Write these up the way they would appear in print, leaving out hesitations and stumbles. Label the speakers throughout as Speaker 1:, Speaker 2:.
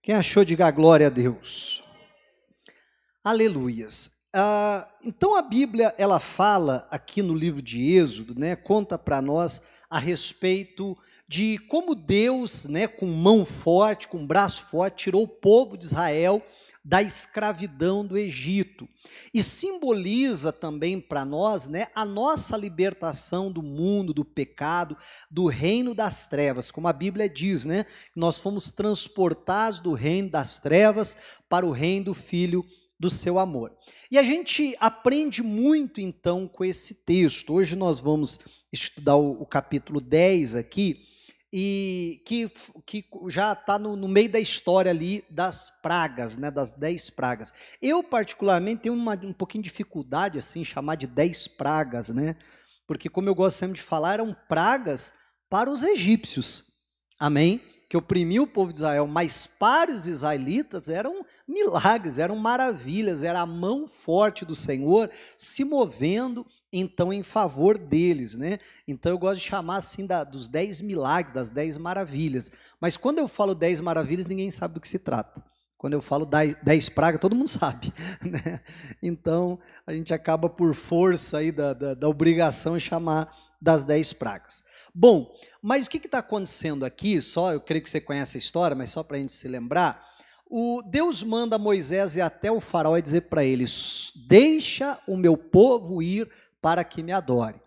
Speaker 1: Quem achou, diga glória a Deus. Aleluias. Então a Bíblia, ela fala aqui no livro de Êxodo, né, conta para nós a respeito de como Deus, né, com mão forte, com braço forte, tirou o povo de Israel da escravidão do Egito. E simboliza também para nós, né, a nossa libertação do mundo, do pecado, do reino das trevas. Como a Bíblia diz, né, nós fomos transportados do reino das trevas para o reino do Filho do seu amor. E a gente aprende muito então com esse texto. Hoje nós vamos estudar o capítulo 10 aqui, e que já está no meio da história ali das pragas, né, das 10 pragas. Eu particularmente tenho um pouquinho de dificuldade assim, chamar de 10 pragas, né, porque como eu gosto sempre de falar, eram pragas para os egípcios, amém? Que oprimiu o povo de Israel, mas para os israelitas eram milagres, eram maravilhas, era a mão forte do Senhor se movendo então em favor deles, né? Então eu gosto de chamar assim dos 10 milagres, das 10 maravilhas, mas quando eu falo 10 maravilhas, ninguém sabe do que se trata. Quando eu falo 10 pragas, todo mundo sabe, né? Então a gente acaba por força aí da obrigação de chamar das 10 pragas. Bom, mas o que está acontecendo aqui, eu creio que você conhece a história, mas só para a gente se lembrar, Deus manda Moisés ir até o faraó e dizer para ele, deixa o meu povo ir para que me adore.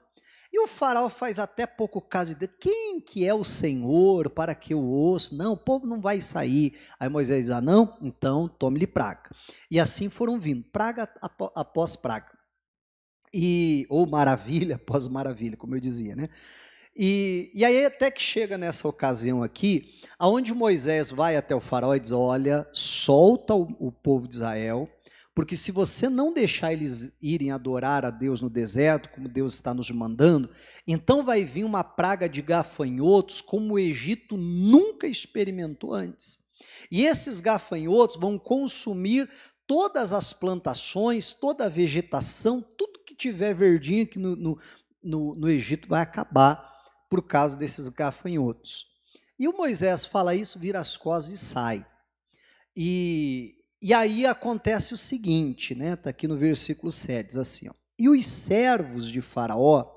Speaker 1: E o faraó faz até pouco caso de Deus, quem que é o Senhor para que eu ouça? Não, o povo não vai sair. Aí Moisés diz, não, então tome-lhe praga. E assim foram vindo, praga após praga. Ou maravilha após maravilha, como eu dizia, né? E aí até que chega nessa ocasião aqui, aonde Moisés vai até o faraó e diz, olha, solta o povo de Israel, porque se você não deixar eles irem adorar a Deus no deserto, como Deus está nos mandando, então vai vir uma praga de gafanhotos, como o Egito nunca experimentou antes. E esses gafanhotos vão consumir todas as plantações, toda a vegetação, tudo que tiver verdinho aqui no Egito vai acabar por causa desses gafanhotos. E o Moisés fala isso, vira as costas e sai. E aí acontece o seguinte, né? Está aqui no versículo 7, diz assim, ó, e os servos de Faraó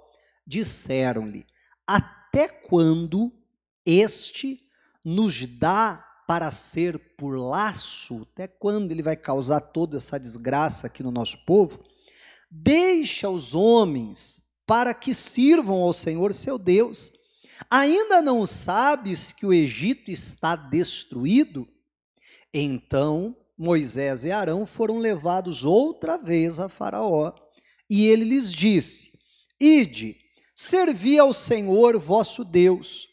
Speaker 1: disseram-lhe, até quando este nos dá para ser por laço? Até quando ele vai causar toda essa desgraça aqui no nosso povo? Deixa os homens para que sirvam ao Senhor seu Deus. Ainda não sabes que o Egito está destruído? Então Moisés e Arão foram levados outra vez a Faraó, e ele lhes disse, ide, servi ao Senhor vosso Deus.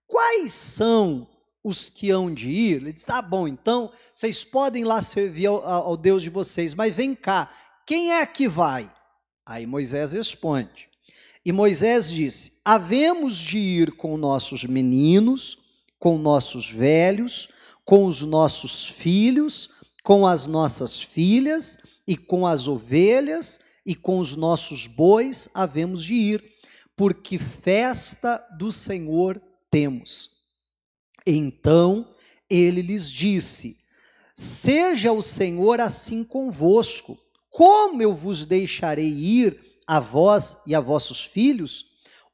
Speaker 1: Quais são os que hão de ir? Ele disse, tá bom, então vocês podem lá servir ao Deus de vocês, mas vem cá, quem é que vai? Aí Moisés responde, e Moisés disse, havemos de ir com nossos meninos, com nossos velhos, com os nossos filhos, com as nossas filhas, e com as ovelhas, e com os nossos bois, havemos de ir, porque festa do Senhor temos. Então ele lhes disse, seja o Senhor assim convosco, como eu vos deixarei ir a vós e a vossos filhos?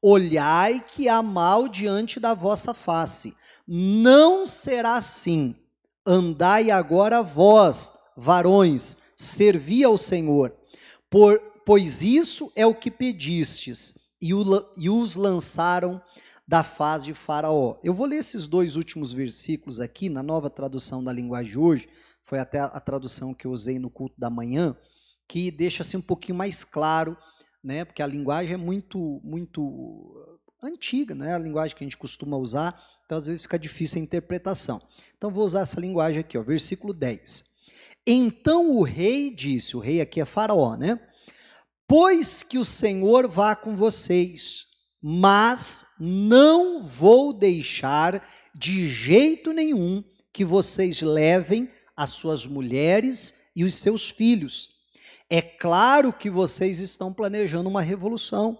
Speaker 1: Olhai que há mal diante da vossa face. Não será assim. Andai agora vós, varões, servi ao Senhor, pois isso é o que pedistes, e os lançaram da face de Faraó. Eu vou ler esses dois últimos versículos aqui, na Nova Tradução da Linguagem de hoje, foi até a tradução que eu usei no culto da manhã, que deixa assim um pouquinho mais claro, né, porque a linguagem é muito antiga, né, a linguagem que a gente costuma usar, então às vezes fica difícil a interpretação. Então vou usar essa linguagem aqui, ó, versículo 10. Então o rei disse, o rei aqui é Faraó, né? Pois que o Senhor vá com vocês, mas não vou deixar de jeito nenhum que vocês levem as suas mulheres e os seus filhos. É claro que vocês estão planejando uma revolução.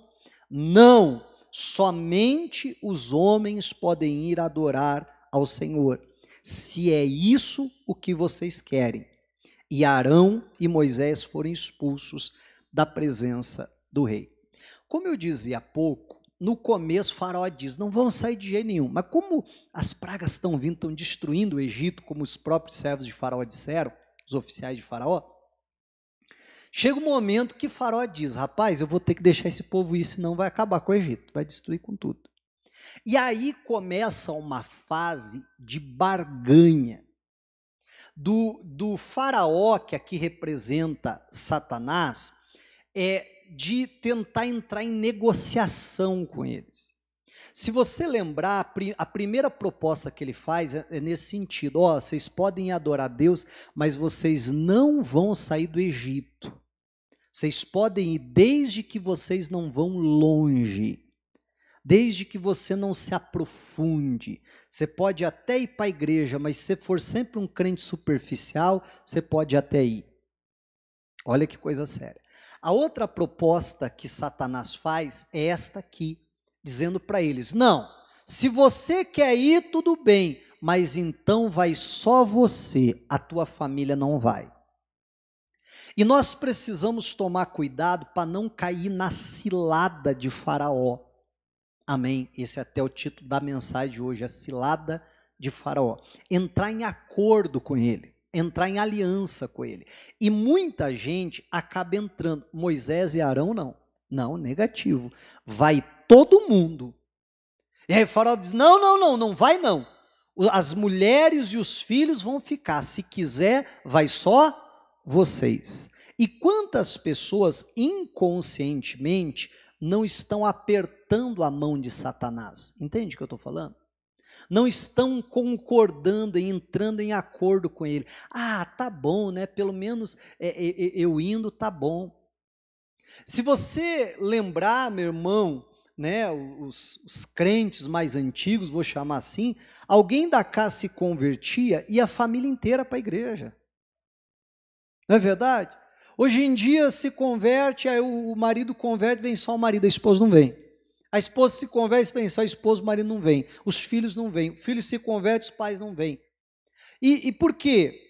Speaker 1: Não, somente os homens podem ir adorar ao Senhor. se é isso o que vocês querem. E Arão e Moisés foram expulsos da presença do rei. Como eu dizia há pouco, no começo Faraó diz, não vão sair de jeito nenhum. Mas como as pragas estão vindo, estão destruindo o Egito, como os próprios servos de Faraó disseram, os oficiais de Faraó, chega um momento que Faraó diz, rapaz, eu vou ter que deixar esse povo ir, senão vai acabar com o Egito, vai destruir com tudo. E aí começa uma fase de barganha do Faraó, que aqui representa Satanás, de tentar entrar em negociação com eles. Se você lembrar, a primeira proposta que ele faz é nesse sentido, vocês podem adorar Deus, mas vocês não vão sair do Egito. Vocês podem ir desde que vocês não vão longe, desde que você não se aprofunde. Você pode até ir para a igreja, mas se você for sempre um crente superficial, você pode até ir. Olha que coisa séria. A outra proposta que Satanás faz é esta aqui, dizendo para eles, não, se você quer ir, tudo bem, mas então vai só você, a tua família não vai. E nós precisamos tomar cuidado para não cair na cilada de Faraó. Amém? Esse é até o título da mensagem de hoje, a cilada de Faraó. Entrar em acordo com ele, entrar em aliança com ele. E muita gente acaba entrando. Moisés e Arão não. Não, negativo. Vai todo mundo. E aí Faraó diz, não vai não. As mulheres e os filhos vão ficar. Se quiser, vai só vocês. E quantas pessoas inconscientemente não estão apertando a mão de Satanás? Entende o que eu estou falando? Não estão concordando, entrando em acordo com ele. Tá bom, né? Pelo menos eu indo, tá bom. Se você lembrar, meu irmão, né, os crentes mais antigos, vou chamar assim, alguém da casa se convertia e a família inteira para a igreja. Não é verdade? Hoje em dia se converte, aí o marido converte, vem só o marido, a esposa não vem. A esposa se converte, vem só a esposa, o marido não vem. Os filhos não vêm. O filho se converte, os pais não vêm. E por quê?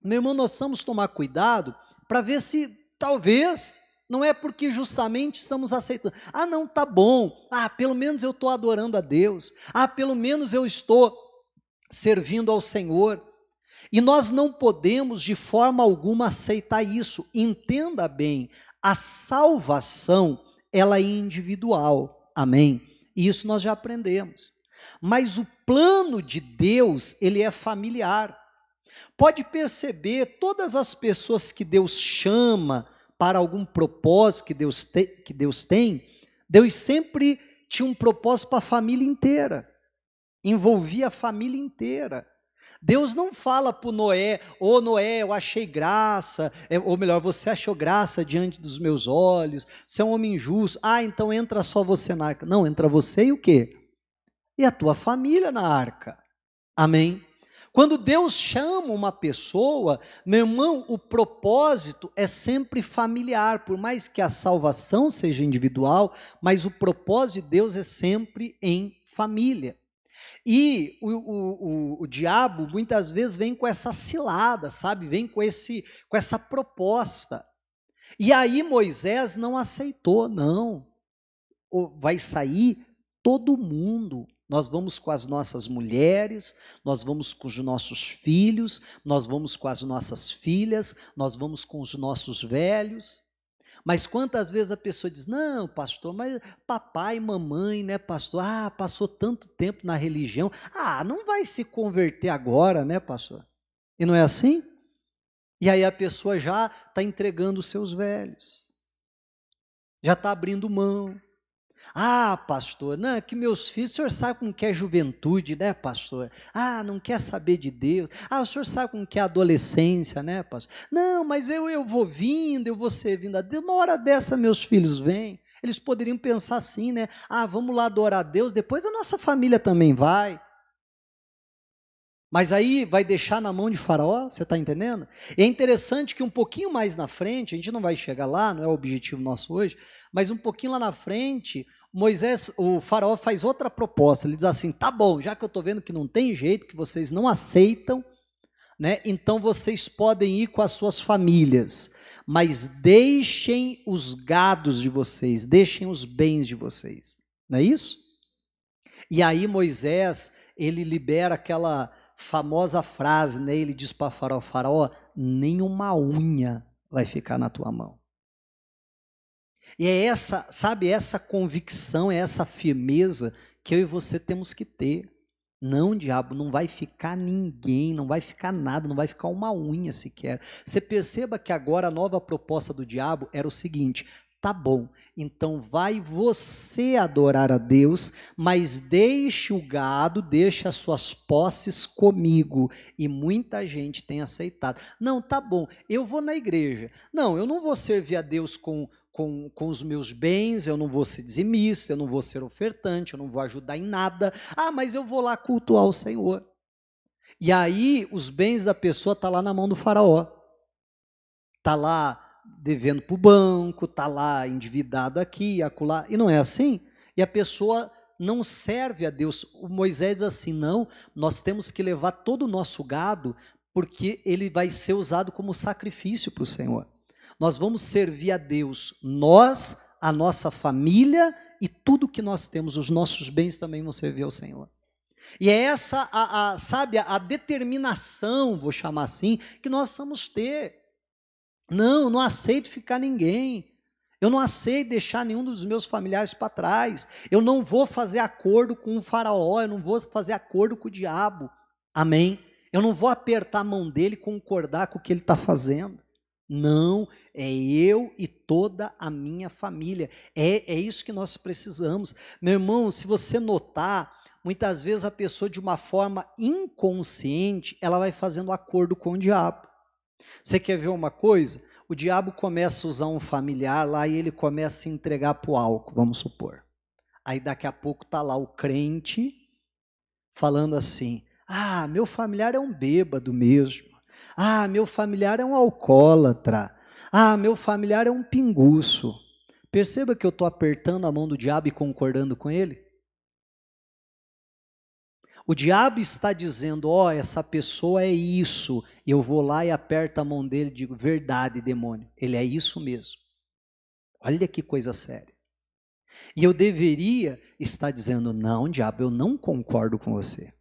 Speaker 1: Meu irmão, nós precisamos tomar cuidado para ver se talvez não é porque justamente estamos aceitando. Não, tá bom. Pelo menos eu estou adorando a Deus. Pelo menos eu estou servindo ao Senhor. E nós não podemos de forma alguma aceitar isso. Entenda bem, a salvação, ela é individual, amém? Isso nós já aprendemos. Mas o plano de Deus, ele é familiar. Pode perceber, todas as pessoas que Deus chama para algum propósito que Deus tem, Deus sempre tinha um propósito para a família inteira, envolvia a família inteira. Deus não fala para o Noé, Noé, eu achei graça, ou melhor, você achou graça diante dos meus olhos, você é um homem justo, então entra só você na arca. Não, entra você e o quê? E a tua família na arca, amém? Quando Deus chama uma pessoa, meu irmão, o propósito é sempre familiar, por mais que a salvação seja individual, mas o propósito de Deus é sempre em família. E o diabo muitas vezes vem com essa cilada, sabe? Vem com essa proposta. E aí Moisés não aceitou, não. Vai sair todo mundo. Nós vamos com as nossas mulheres, nós vamos com os nossos filhos, nós vamos com as nossas filhas, nós vamos com os nossos velhos. Mas quantas vezes a pessoa diz, não, pastor, mas papai e mamãe, né, pastor? Passou tanto tempo na religião, não vai se converter agora, né, pastor? E não é assim? E aí a pessoa já está entregando os seus velhos, já está abrindo mão. Pastor, não, é que meus filhos, o senhor sabe como que é juventude, né, pastor? Não quer saber de Deus. O senhor sabe como que é adolescência, né, pastor? Não, mas eu vou vindo, eu vou servindo a Deus. Uma hora dessa meus filhos vêm. Eles poderiam pensar assim, né? Vamos lá adorar a Deus, depois a nossa família também vai. Mas aí vai deixar na mão de Faraó, você está entendendo? E é interessante que um pouquinho mais na frente, a gente não vai chegar lá, não é o objetivo nosso hoje, mas um pouquinho lá na frente, O faraó faz outra proposta, ele diz assim, tá bom, já que eu estou vendo que não tem jeito, que vocês não aceitam, né, então vocês podem ir com as suas famílias, mas deixem os gados de vocês, deixem os bens de vocês, não é isso? E aí Moisés, ele libera aquela famosa frase, né, ele diz para Faraó, Faraó, nem uma unha vai ficar na tua mão. E é essa, sabe, essa convicção, é essa firmeza que eu e você temos que ter. Não, diabo, não vai ficar ninguém, não vai ficar nada, não vai ficar uma unha sequer. Você perceba que agora a nova proposta do diabo era o seguinte, tá bom, então vai você adorar a Deus, mas deixe o gado, deixe as suas posses comigo. E muita gente tem aceitado. Não, tá bom, eu vou na igreja. Não, eu não vou servir a Deus com os meus bens, eu não vou ser dizimista, eu não vou ser ofertante, eu não vou ajudar em nada. Ah, mas eu vou lá cultuar o Senhor. E aí os bens da pessoa estão lá na mão do faraó. Está lá devendo para o banco, está lá endividado aqui, acolá, e não é assim? E a pessoa não serve a Deus. O Moisés diz assim, não, nós temos que levar todo o nosso gado, porque ele vai ser usado como sacrifício para o Senhor. Nós vamos servir a Deus, nós, a nossa família e tudo que nós temos, os nossos bens também vão servir ao Senhor. E é essa, sabe, a determinação, vou chamar assim, que nós vamos ter. Não, não aceito ficar ninguém. Eu não aceito deixar nenhum dos meus familiares para trás. Eu não vou fazer acordo com o faraó, eu não vou fazer acordo com o diabo. Amém? Eu não vou apertar a mão dele e concordar com o que ele está fazendo. Não, é eu e toda a minha família. É isso que nós precisamos. Meu irmão, se você notar, muitas vezes a pessoa de uma forma inconsciente, ela vai fazendo acordo com o diabo. Você quer ver uma coisa? O diabo começa a usar um familiar lá e ele começa a se entregar para o álcool, vamos supor. Aí daqui a pouco está lá o crente falando assim, ah, meu familiar é um bêbado mesmo. Ah, meu familiar é um alcoólatra. Ah, meu familiar é um pinguço. Perceba que eu estou apertando a mão do diabo e concordando com ele? O diabo está dizendo, ó, essa pessoa é isso. Eu vou lá e aperto a mão dele e digo, verdade, demônio. Ele é isso mesmo. Olha que coisa séria. E eu deveria estar dizendo, não, diabo, eu não concordo com você.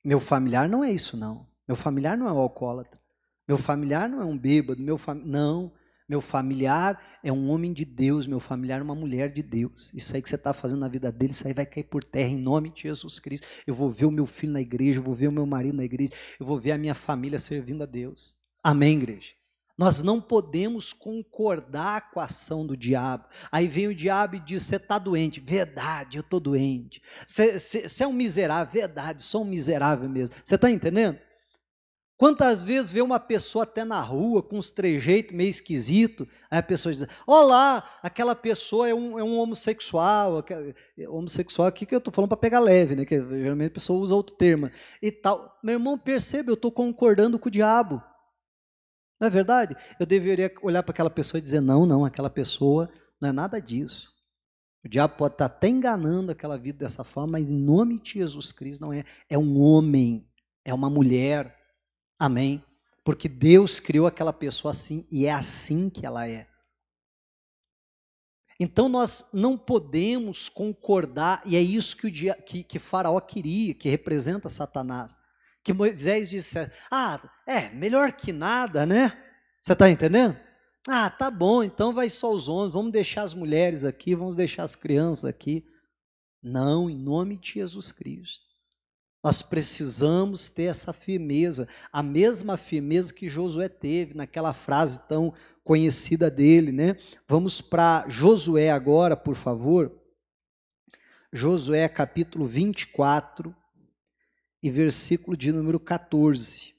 Speaker 1: Meu familiar não é isso, não. Meu familiar não é um alcoólatra. Meu familiar não é um bêbado. Não, meu familiar é um homem de Deus. Meu familiar é uma mulher de Deus. Isso aí que você está fazendo na vida dele, isso aí vai cair por terra em nome de Jesus Cristo. Eu vou ver o meu filho na igreja, eu vou ver o meu marido na igreja, eu vou ver a minha família servindo a Deus. Amém, igreja? Nós não podemos concordar com a ação do diabo. Aí vem o diabo e diz, você está doente. Verdade, eu estou doente. Você é um miserável. Verdade, sou um miserável mesmo. Você está entendendo? Quantas vezes vê uma pessoa até na rua com uns trejeitos meio esquisitos, aí a pessoa diz, olá, aquela pessoa é um homossexual, homossexual aqui que eu estou falando para pegar leve, né? Que geralmente a pessoa usa outro termo e tal. Meu irmão, percebe, eu estou concordando com o diabo. Não é verdade? Eu deveria olhar para aquela pessoa e dizer, não, aquela pessoa não é nada disso. O diabo pode estar até enganando aquela vida dessa forma, mas em nome de Jesus Cristo não é. É um homem, é uma mulher, amém? Porque Deus criou aquela pessoa assim e é assim que ela é. Então nós não podemos concordar, e é isso que Faraó queria, que representa Satanás. Que Moisés disse, melhor que nada, né? Você está entendendo? Ah, tá bom, então vai só os homens, vamos deixar as mulheres aqui, vamos deixar as crianças aqui. Não, em nome de Jesus Cristo. Nós precisamos ter essa firmeza, a mesma firmeza que Josué teve naquela frase tão conhecida dele, né? Vamos para Josué agora, por favor. Josué capítulo 24 e versículo de número 14.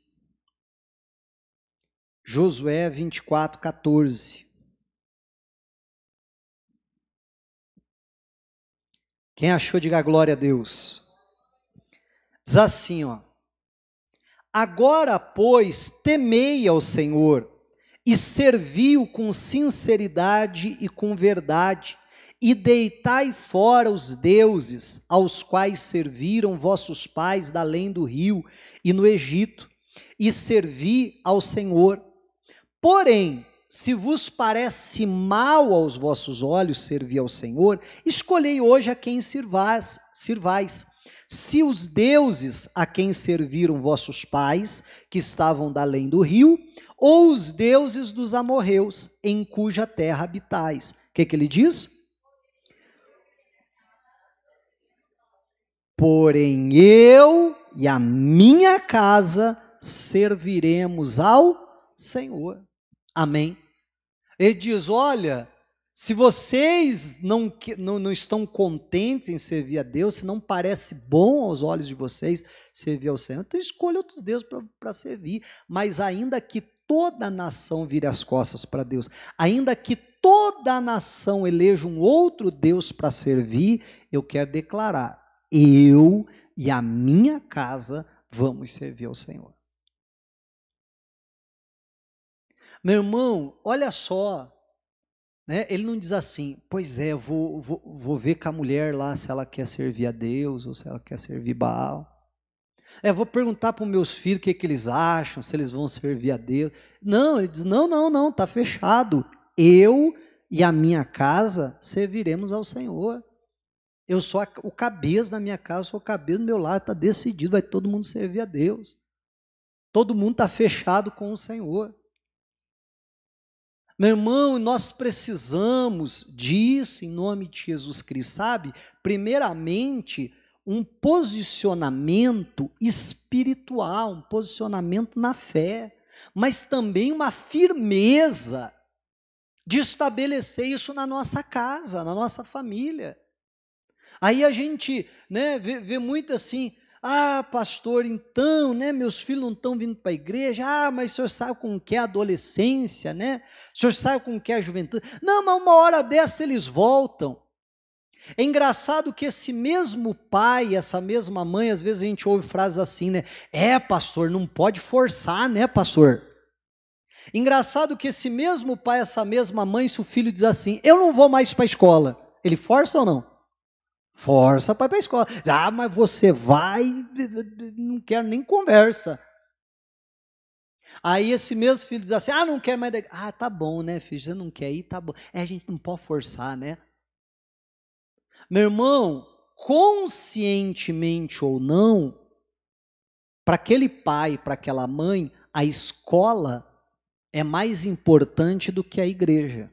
Speaker 1: Josué 24, 14. Quem achou, diga glória a Deus. Diz assim, ó. Agora, pois, temei ao Senhor e servi-o com sinceridade e com verdade, e deitai fora os deuses aos quais serviram vossos pais da além do rio e no Egito, e servi ao Senhor. Porém, se vos parece mal aos vossos olhos servir ao Senhor, escolhei hoje a quem sirvais. Se os deuses a quem serviram vossos pais, que estavam da além do rio, ou os deuses dos amorreus, em cuja terra habitais. O que ele diz? Porém eu e a minha casa serviremos ao Senhor. Amém. Ele diz, olha, se vocês não estão contentes em servir a Deus, se não parece bom aos olhos de vocês servir ao Senhor, então escolha outros deuses para servir. Mas ainda que toda a nação vire as costas para Deus, ainda que toda a nação eleja um outro Deus para servir, eu quero declarar, eu e a minha casa vamos servir ao Senhor. Meu irmão, olha só, né? Ele não diz assim, pois é, vou ver com a mulher lá se ela quer servir a Deus ou se ela quer servir Baal. Vou perguntar para os meus filhos o que eles acham, se eles vão servir a Deus. Não, ele diz, não, está fechado. Eu e a minha casa serviremos ao Senhor. Eu sou o cabeça da minha casa, sou o cabeça do meu lar, está decidido, vai todo mundo servir a Deus. Todo mundo está fechado com o Senhor. Meu irmão, nós precisamos disso em nome de Jesus Cristo, sabe? Primeiramente, um posicionamento espiritual, um posicionamento na fé, mas também uma firmeza de estabelecer isso na nossa casa, na nossa família. Aí a gente, né, vê muito assim, pastor, então, né, meus filhos não estão vindo para a igreja, mas o senhor sabe como que é a adolescência, né? O senhor sabe como que é a juventude. Não, mas uma hora dessa eles voltam. É engraçado que esse mesmo pai, essa mesma mãe, às vezes a gente ouve frases assim, né? Pastor, não pode forçar, né, pastor? Engraçado que esse mesmo pai, essa mesma mãe, se o filho diz assim, eu não vou mais para a escola, ele força ou não? Força para ir para a escola. Mas você vai, não quero nem conversa. Aí esse mesmo filho diz assim, não quero mais. Tá bom, né, filho, você não quer ir, tá bom. A gente não pode forçar, né? Meu irmão, conscientemente ou não, para aquele pai, para aquela mãe, a escola é mais importante do que a igreja.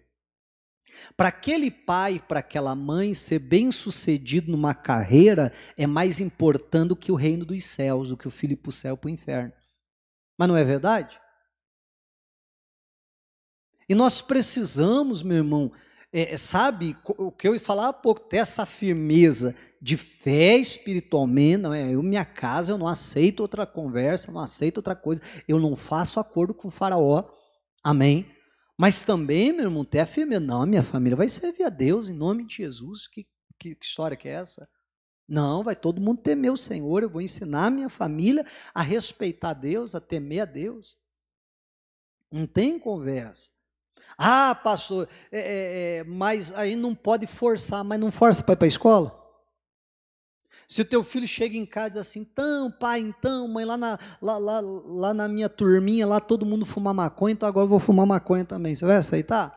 Speaker 1: Para aquele pai, para aquela mãe, ser bem-sucedido numa carreira é mais importante do que o reino dos céus, do que o filho ir para o céu, para o inferno. Mas não é verdade? E nós precisamos, meu irmão, sabe, o que eu ia falar há pouco, ter essa firmeza de fé espiritualmente, não é? Minha casa, eu não aceito outra conversa, eu não aceito outra coisa, eu não faço acordo com o faraó, amém? Mas também, meu irmão, ter a firmeza, não, minha família vai servir a Deus em nome de Jesus, que história que é essa? Não, vai todo mundo temer o Senhor, eu vou ensinar a minha família a respeitar Deus, a temer a Deus. Não tem conversa. Pastor, mas aí não pode forçar, mas não força para ir para a escola? Se o teu filho chega em casa e diz assim, então, pai, então, mãe, lá na minha turminha, lá todo mundo fuma maconha, então agora eu vou fumar maconha também, você vai aceitar?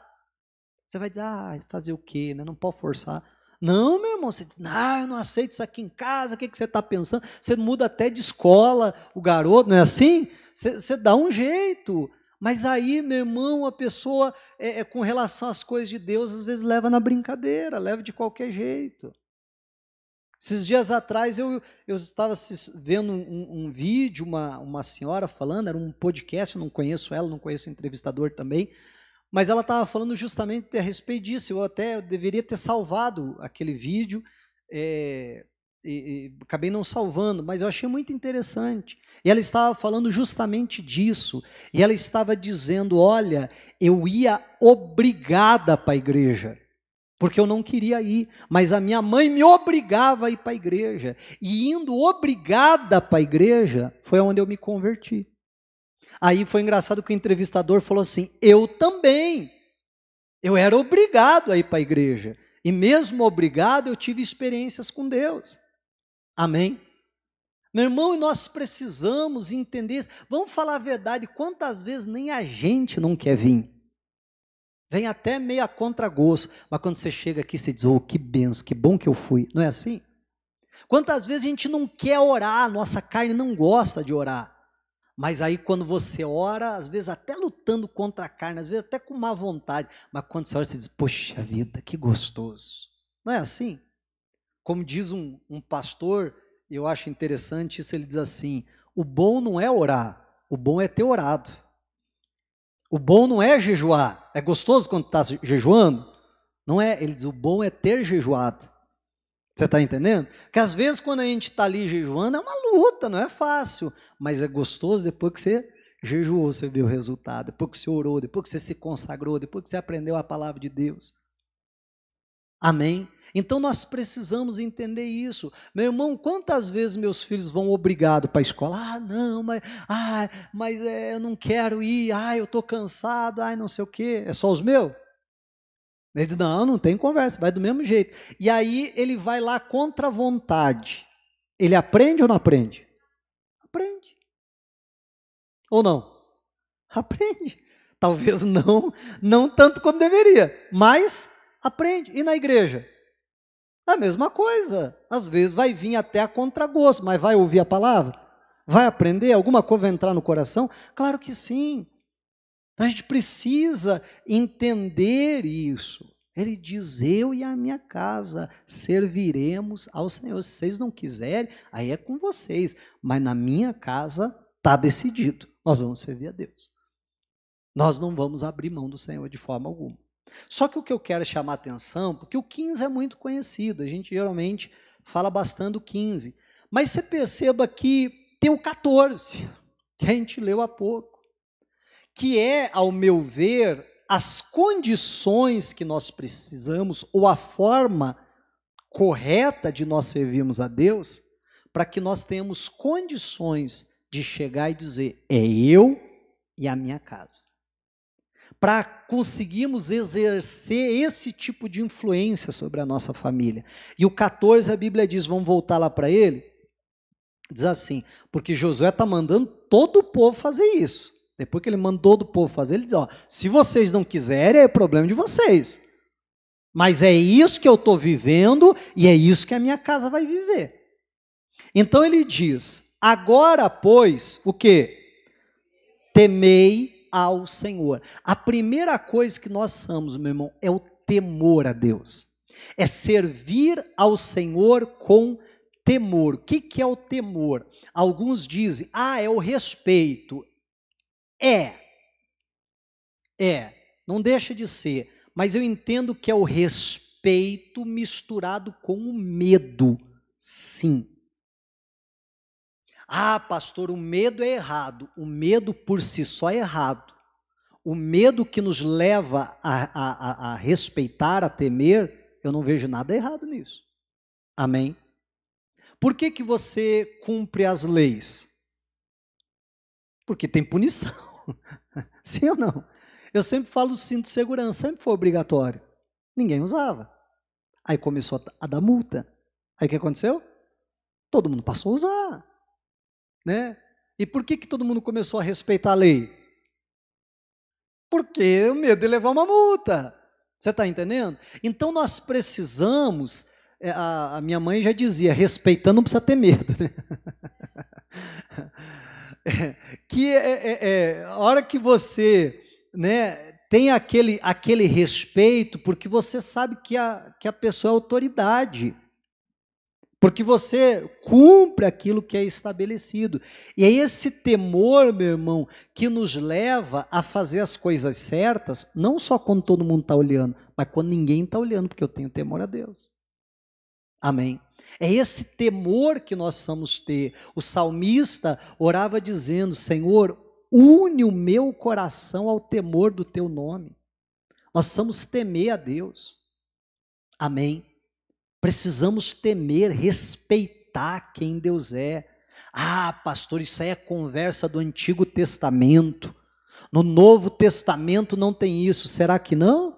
Speaker 1: Você vai dizer, fazer o quê, né? Não pode forçar. Não, meu irmão, você diz, eu não aceito isso aqui em casa, o que você está pensando? Você muda até de escola o garoto, não é assim? Você dá um jeito. Mas aí, meu irmão, a pessoa, com relação às coisas de Deus, às vezes leva na brincadeira, leva de qualquer jeito. Esses dias atrás eu estava vendo um vídeo, uma senhora falando, era um podcast, eu não conheço ela, não conheço o entrevistador também, mas ela estava falando justamente a respeito disso. Eu deveria ter salvado aquele vídeo, acabei não salvando, mas eu achei muito interessante. E ela estava falando justamente disso, e ela estava dizendo, olha, eu ia obrigada para a igreja, porque eu não queria ir, mas a minha mãe me obrigava a ir para a igreja, e indo obrigada para a igreja, foi onde eu me converti. Aí foi engraçado que o entrevistador falou assim, eu também, eu era obrigado a ir para a igreja, E mesmo obrigado, eu tive experiências com Deus. Amém? Meu irmão, e nós precisamos entender isso. Vamos falar a verdade, quantas vezes nem a gente não quer vir? Vem até meio a contragosto, mas quando você chega aqui, você diz, oh, que benção, que bom que eu fui. Não é assim? Quantas vezes a gente não quer orar, nossa carne não gosta de orar. Mas aí quando você ora, às vezes até lutando contra a carne, às vezes até com má vontade, mas quando você ora, você diz, poxa vida, que gostoso. Não é assim? Como diz um pastor, eu acho interessante isso, ele diz assim, o bom não é orar, o bom é ter orado. O bom não é jejuar. É gostoso quando está jejuando? Não é, ele diz, o bom é ter jejuado. Você está entendendo? Porque às vezes quando a gente está ali jejuando, é uma luta, não é fácil. Mas é gostoso depois que você jejuou, você vê o resultado. Depois que você orou, depois que você se consagrou, depois que você aprendeu a palavra de Deus. Amém? Então nós precisamos entender isso. Meu irmão, quantas vezes meus filhos vão obrigado para a escola? Ah, não, mas eu não quero ir, eu estou cansado, não sei o quê. É só os meus? Ele diz, não tem conversa, vai do mesmo jeito. E aí ele vai lá contra a vontade. Ele aprende ou não aprende? Aprende. Ou não? Aprende. Talvez não tanto quanto deveria, mas aprende. E na igreja? A mesma coisa. Às vezes vai vir até a contragosto, mas vai ouvir a palavra? Vai aprender? Alguma coisa vai entrar no coração? Claro que sim. A gente precisa entender isso. Ele diz, eu e a minha casa serviremos ao Senhor. Se vocês não quiserem, aí é com vocês. Mas na minha casa está decidido. Nós vamos servir a Deus. Nós não vamos abrir mão do Senhor de forma alguma. Só que o que eu quero é chamar a atenção, porque o 15 é muito conhecido. A gente geralmente fala bastante do 15. Mas você perceba que tem o 14, que a gente leu há pouco. Que é, ao meu ver, as condições que nós precisamos, ou a forma correta de nós servirmos a Deus, para que nós tenhamos condições de chegar e dizer, é eu e a minha casa. Para conseguirmos exercer esse tipo de influência sobre a nossa família. E o 14, a Bíblia diz, vamos voltar lá para ele, diz assim, porque Josué está mandando todo o povo fazer isso. Depois que ele mandou do povo fazer, ele diz, se vocês não quiserem, é problema de vocês. Mas é isso que eu estou vivendo e é isso que a minha casa vai viver. Então ele diz, agora, pois, o quê? Temei ao Senhor. A primeira coisa que nós somos, meu irmão, é o temor a Deus. É servir ao Senhor com temor. O que é o temor? Alguns dizem, é o respeito. Não deixa de ser, mas eu entendo que é o respeito misturado com o medo, sim. Pastor, o medo é errado, o medo por si só é errado. O medo que nos leva a respeitar, a temer, eu não vejo nada errado nisso. Amém? Por que você cumpre as leis? Porque tem punição. Sim ou não? Eu sempre falo do cinto de segurança, sempre foi obrigatório. Ninguém usava. Aí começou a dar multa. Aí o que aconteceu? Todo mundo passou a usar. Né? E por que todo mundo começou a respeitar a lei? Porque o medo de levar uma multa. Você está entendendo? Então nós precisamos, a minha mãe já dizia, respeitando não precisa ter medo. Né? A hora que você, né, tem aquele respeito, porque você sabe que a pessoa é autoridade, porque você cumpre aquilo que é estabelecido. E é esse temor, meu irmão, que nos leva a fazer as coisas certas, não só quando todo mundo está olhando, mas quando ninguém está olhando, porque eu tenho temor a Deus. Amém? É esse temor que nós precisamos ter. O salmista orava dizendo, Senhor, une o meu coração ao temor do teu nome. Nós precisamos temer a Deus. Amém? Precisamos temer, respeitar quem Deus é. Pastor, isso aí é conversa do Antigo Testamento. No Novo Testamento não tem isso. Será que não?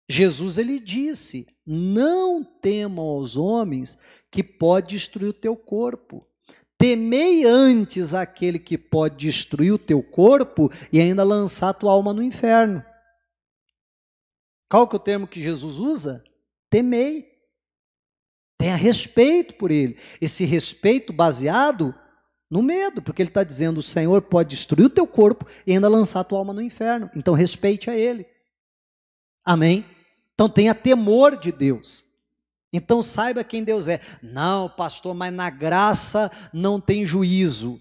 Speaker 1: Jesus, ele disse, não temam aos homens que pode destruir o teu corpo. Temei antes aquele que pode destruir o teu corpo e ainda lançar a tua alma no inferno. Qual que é o termo que Jesus usa? Temei. Tenha respeito por ele. Esse respeito baseado no medo, porque ele está dizendo, o Senhor pode destruir o teu corpo e ainda lançar a tua alma no inferno. Então respeite a ele. Amém? Então tenha temor de Deus. Então saiba quem Deus é. Não, pastor, mas na graça não tem juízo.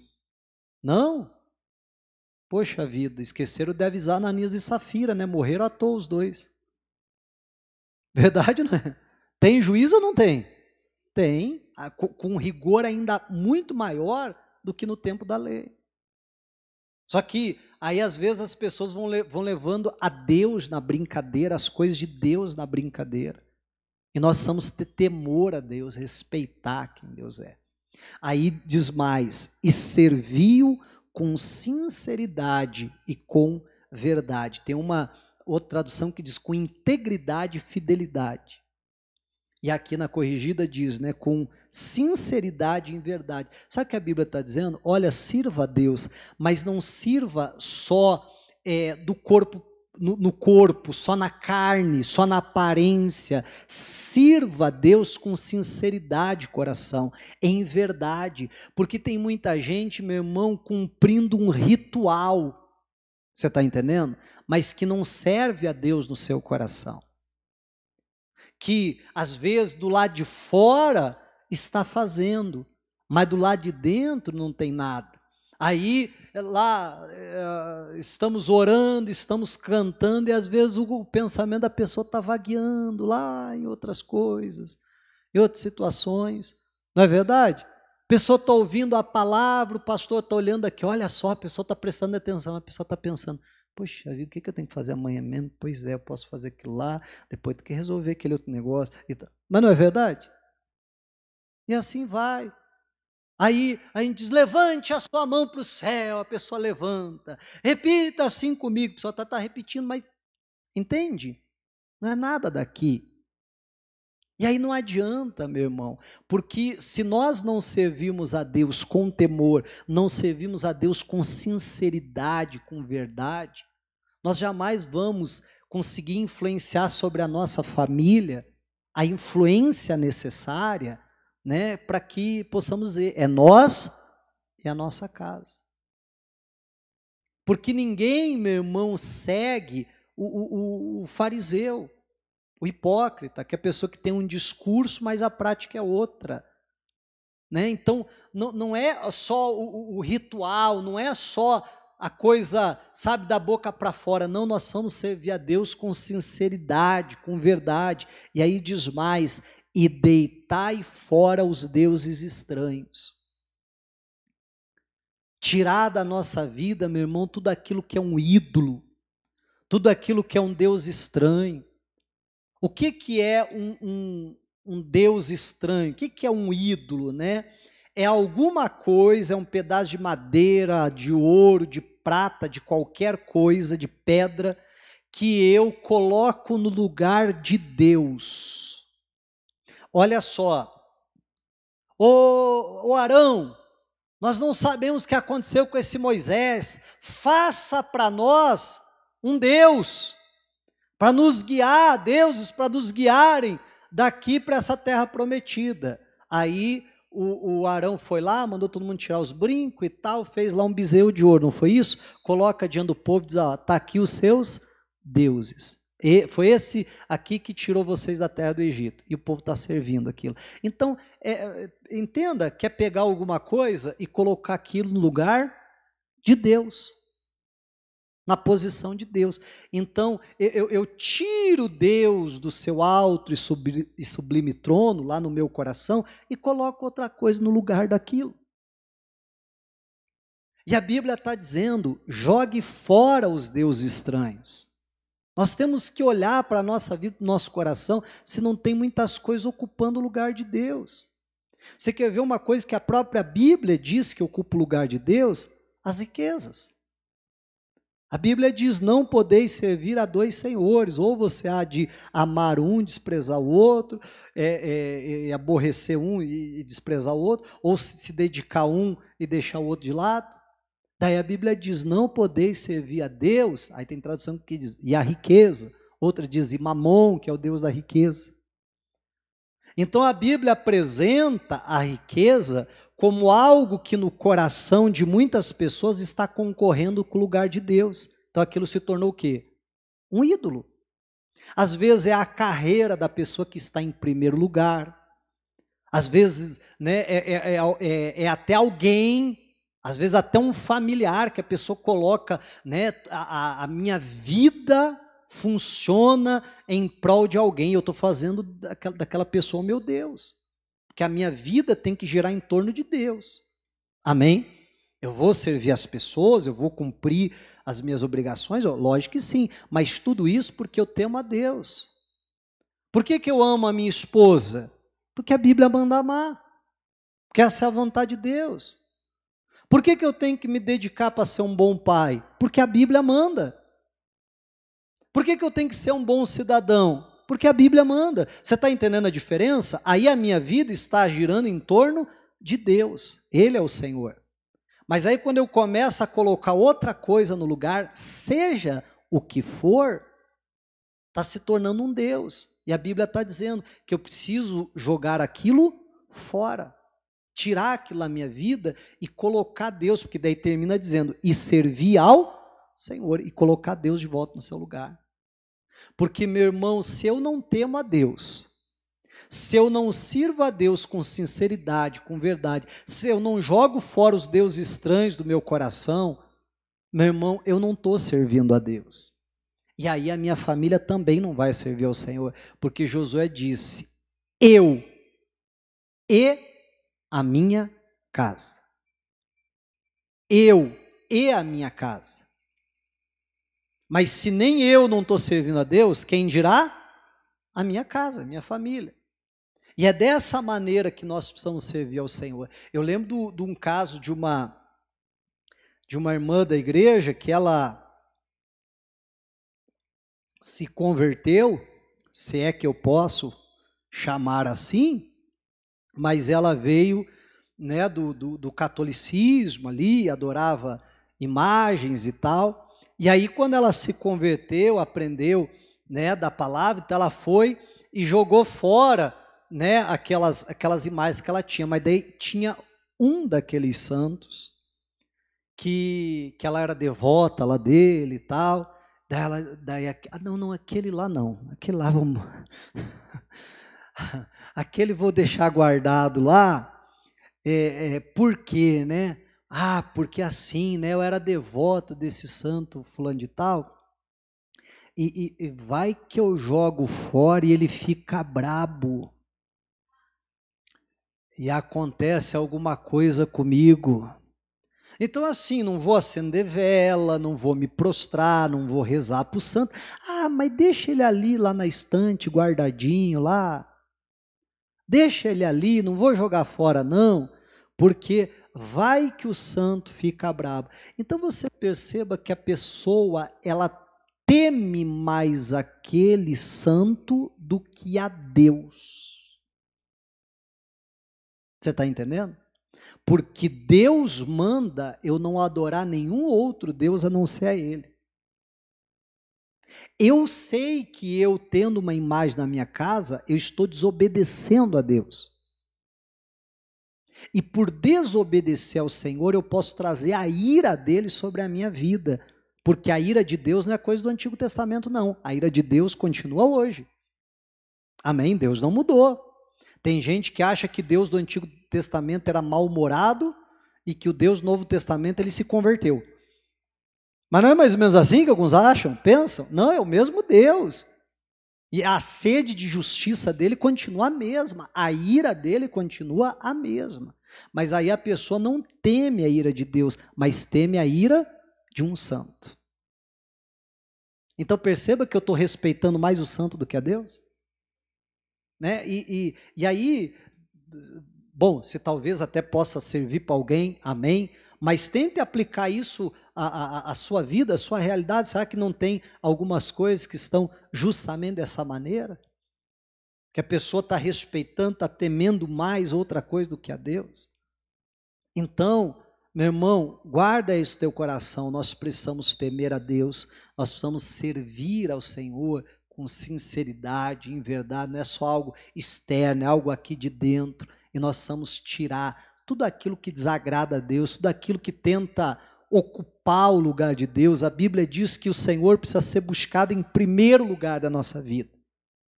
Speaker 1: Não. Poxa vida, esqueceram de avisar Ananias e Safira, né? Morreram à toa os dois. Verdade, não é? Tem juízo ou não tem? Tem, com rigor ainda muito maior do que no tempo da lei. Só que aí às vezes as pessoas vão levando a Deus na brincadeira, as coisas de Deus na brincadeira. E nós precisamos ter temor a Deus, respeitar quem Deus é. Aí diz mais, e serviu com sinceridade e com verdade. Tem uma outra tradução que diz com integridade e fidelidade. E aqui na corrigida diz, né, com sinceridade e verdade. Sabe o que a Bíblia está dizendo? Olha, sirva a Deus, mas não sirva só do corpo, no corpo, só na carne, só na aparência. Sirva a Deus com sinceridade de coração, em verdade. Porque tem muita gente, meu irmão, cumprindo um ritual, você está entendendo? Mas que não serve a Deus no seu coração. Que às vezes do lado de fora está fazendo, mas do lado de dentro não tem nada. Aí lá estamos orando, estamos cantando e às vezes o pensamento da pessoa está vagueando lá em outras coisas, em outras situações, não é verdade? A pessoa está ouvindo a palavra, o pastor está olhando aqui, olha só, a pessoa está prestando atenção, a pessoa está pensando, poxa vida, o que eu tenho que fazer amanhã mesmo? Pois é, eu posso fazer aquilo lá, depois tem que resolver aquele outro negócio. Mas não é verdade? E assim vai. Aí a gente diz, levante a sua mão para o céu, a pessoa levanta. Repita assim comigo, a pessoa está repetindo, mas entende? Não é nada daqui. E aí não adianta, meu irmão, porque se nós não servimos a Deus com temor, não servimos a Deus com sinceridade, com verdade, nós jamais vamos conseguir influenciar sobre a nossa família a influência necessária, né, para que possamos dizer, é nós e a nossa casa. Porque ninguém, meu irmão, segue o fariseu, o hipócrita, que é a pessoa que tem um discurso, mas a prática é outra. Né? Então, não é só o ritual, não é só a coisa, sabe, da boca para fora. Não, nós vamos servir a Deus com sinceridade, com verdade. E aí diz mais, e deitai fora os deuses estranhos. Tirar da nossa vida, meu irmão, tudo aquilo que é um ídolo, tudo aquilo que é um Deus estranho. O que é um Deus estranho? O que é um ídolo, né? É alguma coisa, é um pedaço de madeira, de ouro, de prata, de qualquer coisa, de pedra, que eu coloco no lugar de Deus. Olha só, ô Arão, nós não sabemos o que aconteceu com esse Moisés, faça para nós um Deus, para nos guiar, deuses para nos guiarem daqui para essa terra prometida. Aí o Arão foi lá, mandou todo mundo tirar os brincos e tal, fez lá um bezerro de ouro, não foi isso? Coloca diante do povo e diz, está aqui os seus deuses. E foi esse aqui que tirou vocês da terra do Egito. E o povo está servindo aquilo. Então, entenda que é pegar alguma coisa e colocar aquilo no lugar de Deus. Na posição de Deus. Então, eu tiro Deus do seu alto e sublime trono, lá no meu coração, e coloco outra coisa no lugar daquilo. E a Bíblia está dizendo, jogue fora os deuses estranhos. Nós temos que olhar para a nossa vida, nosso coração, se não tem muitas coisas ocupando o lugar de Deus. Você quer ver uma coisa que a própria Bíblia diz que ocupa o lugar de Deus? As riquezas. A Bíblia diz, não podeis servir a dois senhores, ou você há de amar um, desprezar o outro, aborrecer um e desprezar o outro, ou se dedicar a um e deixar o outro de lado. Daí a Bíblia diz, não podeis servir a Deus, aí tem tradução que diz, e a riqueza, outra diz, e Mamon, que é o Deus da riqueza. Então a Bíblia apresenta a riqueza como algo que no coração de muitas pessoas está concorrendo com o lugar de Deus. Então aquilo se tornou o quê? Um ídolo. Às vezes é a carreira da pessoa que está em primeiro lugar. Às vezes, né, é até alguém, às vezes até um familiar que a pessoa coloca, né, a minha vida funciona em prol de alguém, eu estou fazendo daquela pessoa meu Deus, porque a minha vida tem que girar em torno de Deus, amém? Eu vou servir as pessoas, eu vou cumprir as minhas obrigações, lógico que sim, mas tudo isso porque eu temo a Deus. Por que eu amo a minha esposa? Porque a Bíblia manda amar, porque essa é a vontade de Deus. Por que eu tenho que me dedicar para ser um bom pai? Porque a Bíblia manda. Por que eu tenho que ser um bom cidadão? Porque a Bíblia manda. Você está entendendo a diferença? Aí a minha vida está girando em torno de Deus. Ele é o Senhor. Mas aí quando eu começo a colocar outra coisa no lugar, seja o que for, está se tornando um Deus. E a Bíblia está dizendo que eu preciso jogar aquilo fora. Tirar aquilo da minha vida e colocar Deus, porque daí termina dizendo, e servir ao Senhor, e colocar Deus de volta no seu lugar. Porque, meu irmão, se eu não temo a Deus, se eu não sirvo a Deus com sinceridade, com verdade, se eu não jogo fora os deuses estranhos do meu coração, meu irmão, eu não estou servindo a Deus. E aí a minha família também não vai servir ao Senhor, porque Josué disse, eu e a minha casa. Eu e a minha casa. Mas se nem eu não estou servindo a Deus, quem dirá? A minha casa, a minha família. E é dessa maneira que nós precisamos servir ao Senhor. Eu lembro de um caso de uma irmã da igreja que ela se converteu, se é que eu posso chamar assim, mas ela veio, né, do catolicismo ali, adorava imagens e tal, e aí quando ela se converteu, aprendeu, né, da palavra, então ela foi e jogou fora, né, aquelas imagens que ela tinha, mas daí tinha um daqueles santos, que ela era devota lá dele e tal, não, aquele lá não, aquele lá vamos... aquele vou deixar guardado lá, por quê, né? Porque assim, né? Eu era devota desse santo fulano de tal, e vai que eu jogo fora e ele fica brabo, e acontece alguma coisa comigo. Então assim, não vou acender vela, não vou me prostrar, não vou rezar para o santo. Mas deixa ele ali, lá na estante, guardadinho lá. Deixa ele ali, não vou jogar fora não, porque vai que o santo fica bravo. Então você perceba que a pessoa, ela teme mais aquele santo do que a Deus. Você está entendendo? Porque Deus manda eu não adorar nenhum outro Deus a não ser a Ele. Eu sei que eu tendo uma imagem na minha casa, eu estou desobedecendo a Deus. E por desobedecer ao Senhor, eu posso trazer a ira dele sobre a minha vida. Porque a ira de Deus não é coisa do Antigo Testamento, não. A ira de Deus continua hoje. Amém? Deus não mudou. Tem gente que acha que Deus do Antigo Testamento era mal-humorado e que o Deus do Novo Testamento ele se converteu. Mas não é mais ou menos assim que alguns acham, pensam? Não, é o mesmo Deus. E a sede de justiça dele continua a mesma, a ira dele continua a mesma. Mas aí a pessoa não teme a ira de Deus, mas teme a ira de um santo. Então perceba que eu estou respeitando mais o santo do que a Deus. Né? E aí, bom, se talvez até possa servir para alguém, amém, Mas tente aplicar isso à sua vida, à sua realidade. Será que não tem algumas coisas que estão justamente dessa maneira? Que a pessoa está respeitando, está temendo mais outra coisa do que a Deus? Então, meu irmão, guarda isso no teu coração. Nós precisamos temer a Deus, nós precisamos servir ao Senhor com sinceridade, em verdade. Não é só algo externo, é algo aqui de dentro. E nós precisamos tirar tudo aquilo que desagrada a Deus, tudo aquilo que tenta ocupar o lugar de Deus. A Bíblia diz que o Senhor precisa ser buscado em primeiro lugar da nossa vida.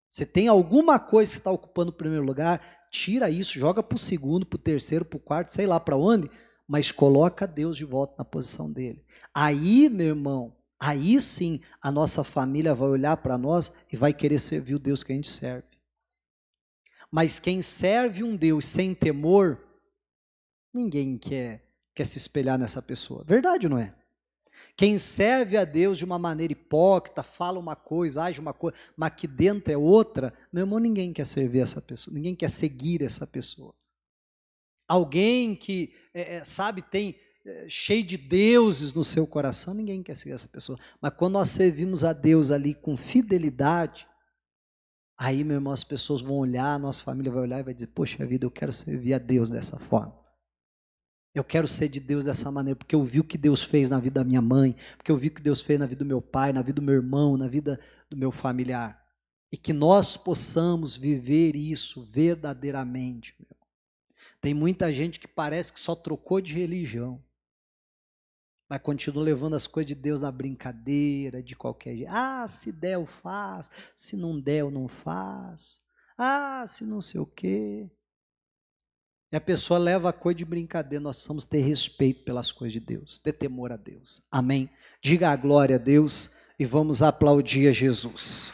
Speaker 1: Se tem alguma coisa que está ocupando o primeiro lugar, tira isso, joga para o segundo, para o terceiro, para o quarto, sei lá para onde, mas coloca Deus de volta na posição dele. Aí, meu irmão, aí sim a nossa família vai olhar para nós e vai querer servir o Deus que a gente serve. Mas quem serve um Deus sem temor, ninguém quer se espelhar nessa pessoa. Verdade ou não é? Quem serve a Deus de uma maneira hipócrita, fala uma coisa, age uma coisa, mas que dentro é outra, meu irmão, ninguém quer servir essa pessoa, ninguém quer seguir essa pessoa. Alguém que, sabe, tem cheio de deuses no seu coração, ninguém quer seguir essa pessoa. Mas quando nós servimos a Deus ali com fidelidade, aí, meu irmão, as pessoas vão olhar, a nossa família vai olhar e vai dizer, poxa vida, eu quero servir a Deus dessa forma. Eu quero ser de Deus dessa maneira, porque eu vi o que Deus fez na vida da minha mãe, porque eu vi o que Deus fez na vida do meu pai, na vida do meu irmão, na vida do meu familiar. E que nós possamos viver isso verdadeiramente. Meu. Tem muita gente que parece que só trocou de religião, mas continua levando as coisas de Deus na brincadeira, de qualquer jeito. Ah, se der eu faço, se não der eu não faço. Ah, se não sei o quê. E a pessoa leva a coisa de brincadeira. Nós precisamos ter respeito pelas coisas de Deus, ter temor a Deus. Amém? Diga a glória a Deus e vamos aplaudir a Jesus.